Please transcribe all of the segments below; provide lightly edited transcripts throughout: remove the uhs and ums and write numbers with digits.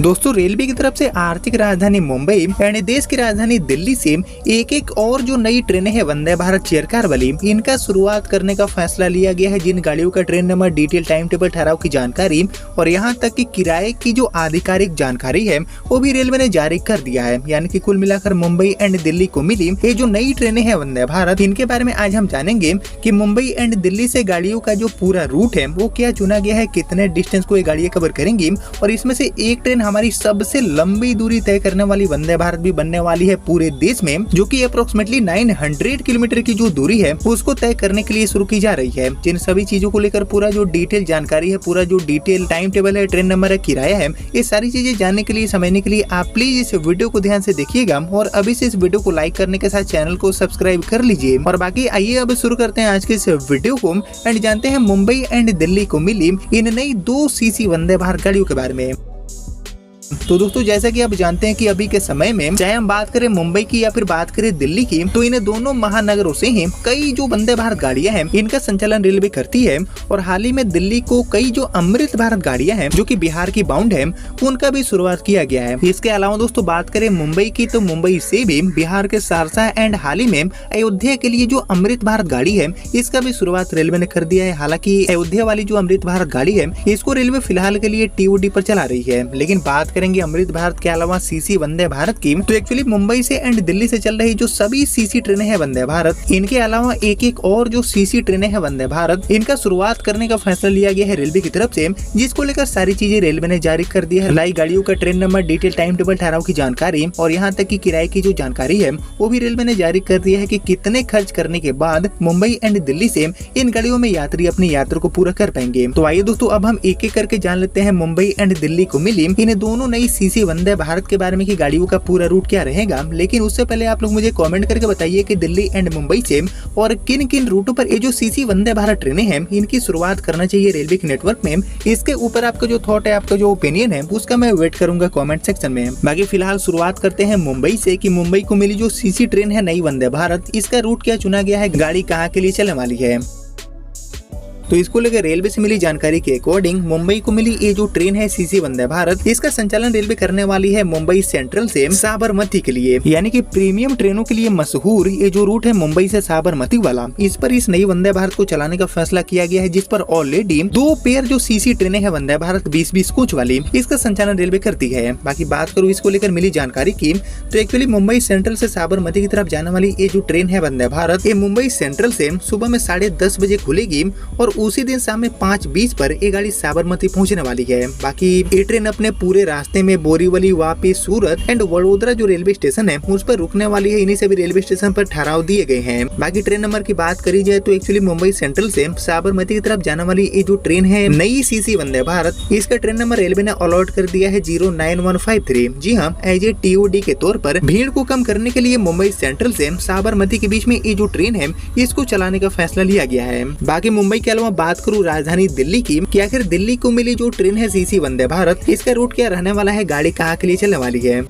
दोस्तों रेलवे की तरफ से आर्थिक राजधानी मुंबई यानी देश की राजधानी दिल्ली से एक और जो नई ट्रेनें हैं वंदे भारत चेयरकार वाली, इनका शुरुआत करने का फैसला लिया गया है। जिन गाड़ियों का train number, detail, time table, ठहराव की जानकारी और यहाँ तक कि किराए की जो आधिकारिक जानकारी है वो भी रेलवे ने जारी कर दिया है। यानी कि कुल मिलाकर मुंबई एंड दिल्ली को मिली ये जो नई ट्रेनें हैं वंदे भारत, इनके बारे में आज हम जानेंगे कि मुंबई एंड दिल्ली से गाड़ियों का जो पूरा रूट है वो क्या चुना गया है, कितने डिस्टेंस को ये गाड़ियां कवर करेंगी और इसमें से एक ट्रेन हमारी सबसे लंबी दूरी तय करने वाली वंदे भारत भी बनने वाली है पूरे देश में, जो कि अप्रोक्सीमेटली 900 किलोमीटर की जो दूरी है उसको तय करने के लिए शुरू की जा रही है। जिन सभी चीजों को लेकर पूरा जो डिटेल जानकारी है, पूरा जो डिटेल टाइम टेबल है, ट्रेन नंबर है, किराया है, ये सारी चीजें जानने के लिए, समझने के लिए आप प्लीज इस वीडियो को ध्यान से देखिएगा और अभी से इस वीडियो को लाइक करने के साथ चैनल को सब्सक्राइब कर लीजिए। और बाकी आइए अब शुरू करते हैं आज के इस वीडियो को एंड जानते हैं मुंबई एंड दिल्ली को मिली इन नई 2 सीसी वंदे भारत गाड़ियों के बारे में। तो दोस्तों जैसा कि आप जानते हैं कि अभी के समय में चाहे हम बात करें मुंबई की या फिर बात करें दिल्ली की, तो इन दोनों महानगरों से ही कई जो वंदे भारत गाड़ियां हैं इनका संचालन रेलवे करती है। और हाल ही में दिल्ली को कई जो अमृत भारत गाड़ियां हैं जो कि बिहार की बाउंड है उनका भी शुरुआत किया गया है। इसके अलावा दोस्तों बात करें मुंबई की, तो मुंबई से भी बिहार के सहरसा एंड हाल ही में अयोध्या के लिए जो अमृत भारत गाड़ी है इसका भी शुरुआत रेलवे ने कर दिया है। हालांकि अयोध्या वाली जो अमृत भारत गाड़ी है इसको रेलवे फिलहाल के लिए TOD पर चला रही है। लेकिन बात करेंगे अमृत भारत के अलावा सीसी वंदे भारत की, तो एक्चुअली मुंबई से एंड दिल्ली से चल रही जो सभी सीसी ट्रेनें हैं वंदे भारत, इनके अलावा एक और जो सीसी ट्रेनें हैं वंदे भारत, इनका शुरुआत करने का फैसला लिया गया है रेलवे की तरफ से, जिसको लेकर सारी चीजें रेलवे ने जारी कर दी है। नई गाड़ियों का train number, detail, time table, ठहराव की जानकारी और यहाँ तक कि किराए की जो जानकारी है वो भी रेलवे ने जारी कर दिया है कि कितने खर्च करने के बाद मुंबई एंड दिल्ली से इन गाड़ियों में यात्री अपनी यात्रा को पूरा कर पाएंगे। तो आइए दोस्तों अब हम एक करके जान लेते हैं मुंबई एंड दिल्ली को मिली इन दोनों नई सीसी वंदे भारत के बारे में कि गाड़ियों का पूरा रूट क्या रहेगा। लेकिन उससे पहले आप लोग मुझे कमेंट करके बताइए कि दिल्ली एंड मुंबई से और किन किन रूटों पर ये जो सीसी वंदे भारत ट्रेनें हैं इनकी शुरुआत करना चाहिए रेलवे के नेटवर्क में। इसके ऊपर आपका जो थॉट है, आपका जो ओपिनियन है उसका मैं वेट करूंगा कमेंट सेक्शन में। बाकी फिलहाल शुरुआत करते हैं मुंबई से कि मुंबई को मिली जो सीसी ट्रेन है नई वंदे भारत, इसका रूट क्या चुना गया है, गाड़ी कहाँ के लिए चलने वाली है। तो इसको लेकर रेलवे से मिली जानकारी के अकॉर्डिंग मुंबई को मिली ये जो ट्रेन है सीसी वंदे भारत, इसका संचालन रेलवे करने वाली है मुंबई सेंट्रल से साबरमती के लिए। यानी कि प्रीमियम ट्रेनों के लिए मशहूर ये जो रूट है मुंबई से साबरमती वाला, इस पर इस नई वंदे भारत को चलाने का फैसला किया गया है, जिस पर ऑलरेडी 2 पेयर जो सीसी ट्रेनें हैं वंदे भारत 20-20 कोच वाली, इसका संचालन रेलवे करती है। बाकी बात करूँ इसको लेकर मिली जानकारी की, तो एक्चुअली मुंबई सेंट्रल से साबरमती की तरफ जाने वाली ये जो ट्रेन है वंदे भारत, ये मुंबई सेंट्रल से सुबह में 10:30 बजे खुलेगी और उसी दिन शाम में 5:20 पर ये गाड़ी साबरमती पहुंचने वाली है। बाकी ये ट्रेन अपने पूरे रास्ते में बोरीवली, वापी, सूरत एंड वडोदरा जो रेलवे स्टेशन है उस पर रुकने वाली है। इन्हीं सभी रेलवे स्टेशन पर ठहराव दिए गए हैं। बाकी ट्रेन नंबर की बात करी जाए तो एक्चुअली मुंबई सेंट्रल से साबरमती की तरफ जाने वाली ये जो ट्रेन है नई सीसी वंदे भारत, इसका ट्रेन नंबर रेलवे ने अलॉट कर दिया है 09153। जी हाँ, एज ए TOD के तौर पर भीड़ को कम करने के लिए मुंबई सेंट्रल से साबरमती के बीच में ये जो ट्रेन है इसको चलाने का फैसला लिया गया है। बाकी मुंबई के अलावा बात करूँ राजधानी दिल्ली की, कि आखिर दिल्ली को मिली जो ट्रेन है सीसी वंदे भारत, इसका रूट क्या रहने वाला है, गाड़ी कहाँ के लिए चलने वाली है।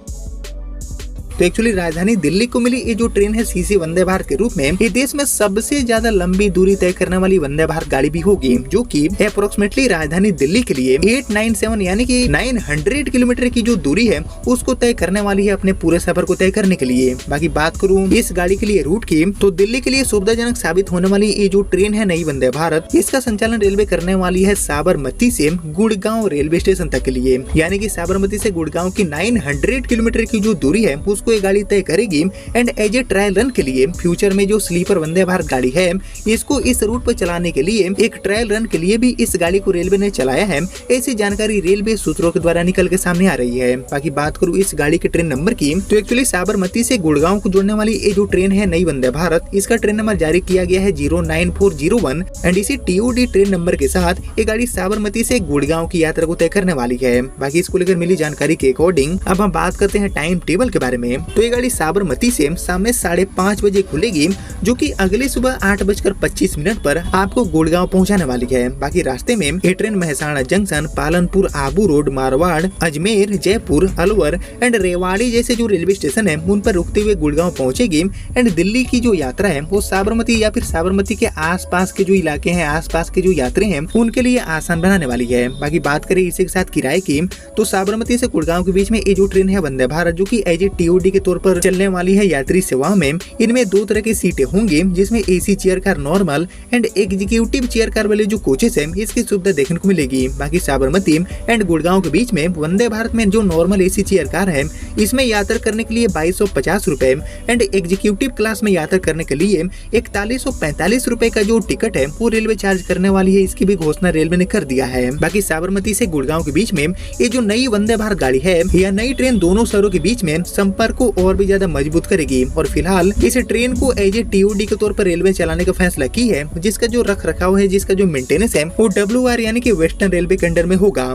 तो एक्चुअली राजधानी दिल्ली को मिली ये जो ट्रेन है सीसी वंदे भारत के रूप में ये देश में सबसे ज्यादा लंबी दूरी तय करने वाली वंदे भारत गाड़ी भी होगी, जो कि अप्रोक्सीमेटली राजधानी दिल्ली के लिए 897 यानी कि 900 किलोमीटर की जो दूरी है उसको तय करने वाली है अपने पूरे सफर को तय करने के लिए। बाकी बात करूँ इस गाड़ी के लिए रूट की, तो दिल्ली के लिए सुविधाजनक साबित होने वाली ये जो ट्रेन है नई वंदे भारत, इसका संचालन रेलवे करने वाली है साबरमती से गुड़गांव रेलवे स्टेशन तक के लिए। यानी कि साबरमती से गुड़गांव की 900 किलोमीटर की जो दूरी है उसको ये गाड़ी तय करेगी and as a trial run के लिए फ्यूचर में जो स्लीपर वंदे भारत गाड़ी है इसको इस रूट पर चलाने के लिए एक ट्रायल रन के लिए भी इस गाड़ी को रेलवे ने चलाया है। ऐसी जानकारी रेलवे सूत्रों के द्वारा निकल के सामने आ रही है। बाकी बात करूँ इस गाड़ी के ट्रेन नंबर की, तो एक्चुअली साबरमती से गुड़गांव को जोड़ने वाली ये जो ट्रेन है नई वंदे भारत, इसका ट्रेन नंबर जारी किया गया है 09401 एंड इसी TOD ट्रेन नंबर के साथ ये गाड़ी साबरमती से गुड़गांव की यात्रा को तय करने वाली है। बाकी इसको लेकर मिली जानकारी के अकॉर्डिंग अब हम बात करते हैं टाइम टेबल के बारे में। तो ये गाड़ी साबरमती से शाम में 5:30 बजे खुलेगी, जो कि अगले सुबह 8:25 पर आपको गुड़गांव पहुंचाने वाली है। बाकी रास्ते में ये train Mehsana junction, Palanpur, Abu road, Marwar, Ajmer, Jaipur, Alwar and Rewari जैसे जो रेलवे स्टेशन है उन पर रुकते हुए गुड़गांव पहुंचेगी। एंड दिल्ली की जो यात्रा है वो साबरमती या फिर साबरमती के आसपास के जो इलाके हैं, आसपास के जो यात्री हैं उनके लिए आसान बनाने वाली है। बाकी बात करें इसी के साथ किराए की, तो साबरमती से गुड़गांव के बीच में ये जो ट्रेन है वंदे भारत, जो कि एज ए टीओडी के तौर पर चलने वाली है यात्री सेवा में, इनमें 2 तरह की सीटें होंगी, जिसमें AC chair car normal and executive chair car वाले जो कोचेस है इसकी सुविधा देखने को मिलेगी। बाकी साबरमती एंड गुड़गांव के बीच में वंदे भारत में जो नॉर्मल एसी चेयर कार है इसमें यात्रा करने के लिए 2250 रुपए एंड एग्जीक्यूटिव क्लास में यात्रा करने के लिए 4145 रुपए का जो टिकट है वो रेलवे चार्ज करने वाली है। इसकी भी घोषणा रेलवे ने कर दिया है। बाकी साबरमती से गुड़गांव के बीच में ये जो नई वंदे भारत गाड़ी है या नई ट्रेन दोनों शहरों के बीच में संपर्क को और भी ज्यादा मजबूत करेगी। और फिलहाल इस ट्रेन को एज ए टीओडी के तौर पर रेलवे चलाने का फैसला की है, जिसका जो रख रखाव है, जिसका जो मेंटेनेंस है वो WR यानी कि वेस्टर्न रेलवे के अंडर में होगा।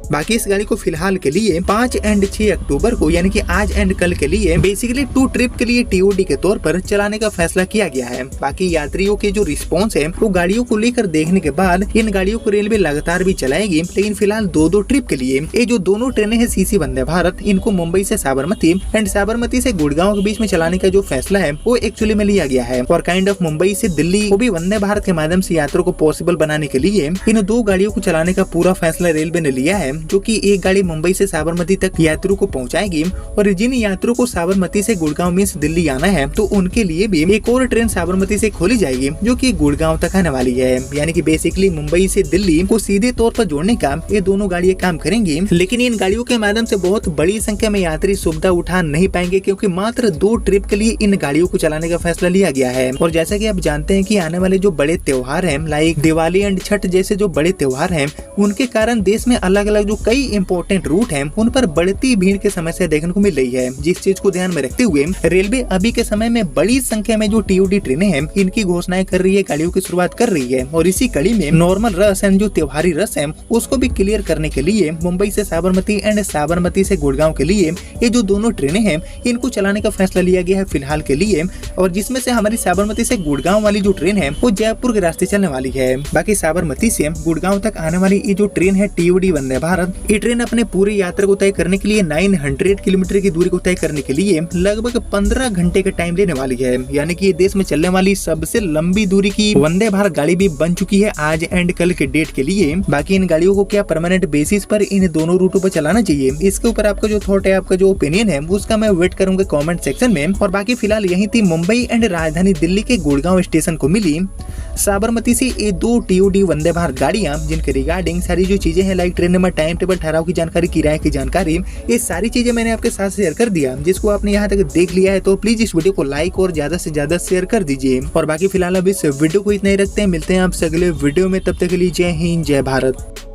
बाकी इस गाड़ी को फिलहाल के लिए 5 एंड 6 अक्टूबर को यानी कि आज एंड कल के लिए बेसिकली 2 ट्रिप के लिए टीओडी के तौर पर चलाने का फैसला किया गया है। बाकी यात्रियों के जो रिस्पांस है वो गाड़ियों को लेकर देखने के बाद इन गाड़ियों को रेलवे लगातार भी चलाएगी, लेकिन फिलहाल 2 ट्रिप के लिए ये जो दोनों ट्रेनें हैं सीसी वंदे भारत, इनको मुंबई से साबरमती एंड साबरमती से गुड़गांव के बीच में चलाने का जो फैसला है वो एक्चुअली में लिया गया है। और काइंड ऑफ मुंबई से दिल्ली को भी वंदे भारत के माध्यम से यात्रा को पॉसिबल बनाने के लिए इन 2 गाड़ियों को चलाने का पूरा फैसला रेलवे ने लिया है, जो कि एक गाड़ी मुंबई से साबरमती तक यात्रियों को पहुंचाएगी। और जिन यात्रियों को साबरमती से गुड़गांव में दिल्ली आना है तो उनके लिए भी एक और ट्रेन साबरमती से खोली जाएगी, जो कि गुड़गांव तक आने वाली है। यानी कि बेसिकली मुंबई से दिल्ली को सीधे तौर पर जोड़ने का ये दोनों गाड़ियां काम करेंगी। लेकिन इन गाड़ियों के माध्यम से बहुत बड़ी संख्या में यात्री सुविधा उठा नहीं पाएंगे, क्योंकि मात्र 2 ट्रिप के लिए इन गाड़ियों को चलाने का फैसला लिया गया है। और जैसा कि आप जानते हैं कि आने वाले जो बड़े त्योहार हैं लाइक दिवाली एंड छठ जैसे जो बड़े त्योहार हैं, उनके कारण देश में अलग अलग जो कई इंपॉर्टेंट रूट हैं उन पर बढ़ती भीड़ की समस्या देखने को मिल रही है। जिस चीज को ध्यान में रखते हुए रेलवे अभी के समय में बड़ी संख्या में जो टीओडी ट्रेनें हैं इनकी घोषणाएं कर रही है, गाड़ियों की शुरुआत कर रही है। और इसी कड़ी में नॉर्मल रश एंड जो त्योहारी रश है उसको भी क्लियर करने के लिए मुंबई से साबरमती एंड साबरमती से गुड़गांव के लिए ये जो दोनों ट्रेनें हैं इनको चलाने का फैसला लिया गया है फिलहाल के लिए। और जिसमें से हमारी साबरमती से गुड़गांव वाली जो ट्रेन है वो जयपुर के रास्ते चलने वाली है। बाकी साबरमती से गुड़गांव तक आने वाली ये जो ट्रेन है टीओडी वंदे भारत, ये ट्रेन अपने पूरी यात्रा को तय करने के लिए 900 किलोमीटर की दूरी को तय करने के लिए लगभग 15 घंटे का टाइम लेने वाली है। यानी कि ये देश में चलने वाली सबसे लंबी दूरी की वंदे भारत गाड़ी भी बन चुकी है आज एंड कल के डेट के लिए। बाकी इन गाड़ियों को क्या परमानेंट बेसिस पर इन दोनों रूटों पर चलाना चाहिए, इसके ऊपर आपका जो थॉट है, आपका जो ओपिनियन है, उसका मैं वेट करूंगा कमेंट सेक्शन में। और बाकी फिलहाल यही थी मुंबई एंड राजधानी दिल्ली के गुड़गांव स्टेशन को मिली साबरमती से ये 2 टीओडी वंदे भारत गाड़ियां, जिनके रिगार्डिंग सारी जो चीजें हैं like train number, time table, ठहराव की जानकारी, किराए की जानकारी, ये सारी चीजें मैंने आपके साथ शेयर कर दिया। जिसको आपने यहाँ तक देख लिया है तो प्लीज इस वीडियो को लाइक और ज्यादा से ज्यादा शेयर कर दीजिए। और बाकी फिलहाल अब इस वीडियो को इतना ही रखते हैं, मिलते हैं आपसे अगले वीडियो में, तब तक के लिए जय हिंद जय भारत।